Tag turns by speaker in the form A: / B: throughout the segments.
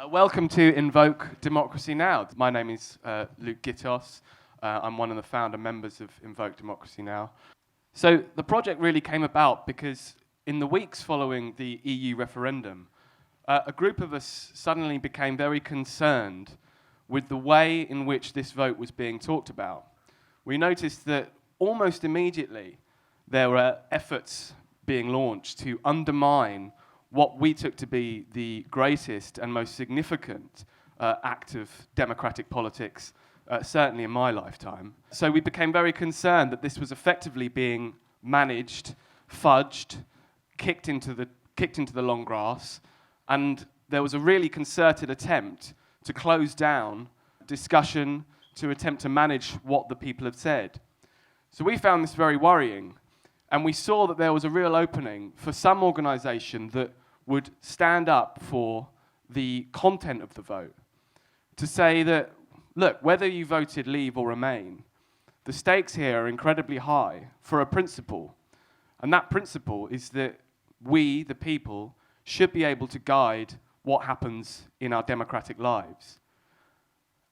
A: Welcome to Invoke Democracy Now! My name is Luke Gittos. I'm one of the founder members of Invoke Democracy Now! So the project really came about because in the weeks following the EU referendum, a group of us suddenly became very concerned with the way in which this vote was being talked about. We noticed that almost immediately there were efforts being launched to undermine what we took to be the greatest and most significant act of democratic politics, certainly in my lifetime. So we became very concerned that this was effectively being managed, fudged, kicked into the long grass, and there was a really concerted attempt to close down discussion, to attempt to manage what the people had said. So we found this very worrying, and we saw that there was a real opening for some organisation that would stand up for the content of the vote, to say that, look, whether you voted Leave or Remain, the stakes here are incredibly high for a principle, and that principle is that we, the people, should be able to guide what happens in our democratic lives.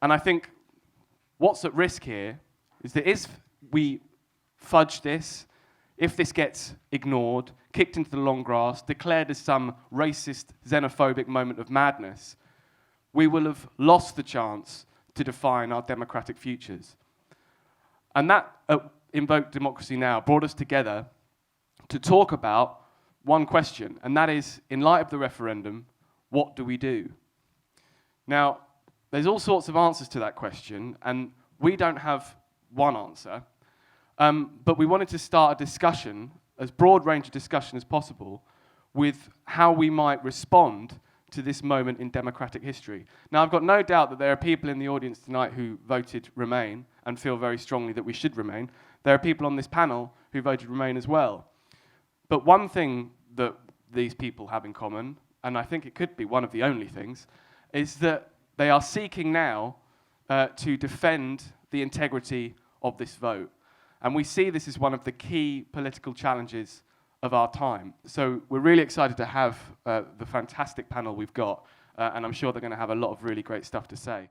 A: And I think what's at risk here is that if we fudge this, if this gets ignored, kicked into the long grass, declared as some racist, xenophobic moment of madness, we will have lost the chance to define our democratic futures. And that, Invoke Democracy Now! Brought us together to talk about one question, and that is, in light of the referendum, what do we do? Now, there's all sorts of answers to that question, and we don't have one answer. But we wanted to start a discussion, as broad range of discussion as possible, with how we might respond to this moment in democratic history. Now, I've got no doubt that there are people in the audience tonight who voted Remain and feel very strongly that we should remain. There are people on this panel who voted Remain as well. But one thing that these people have in common, and I think it could be one of the only things, is that they are seeking now to defend the integrity of this vote. And we see this as one of the key political challenges of our time. So we're really excited to have the fantastic panel we've got, and I'm sure they're going to have a lot of really great stuff to say.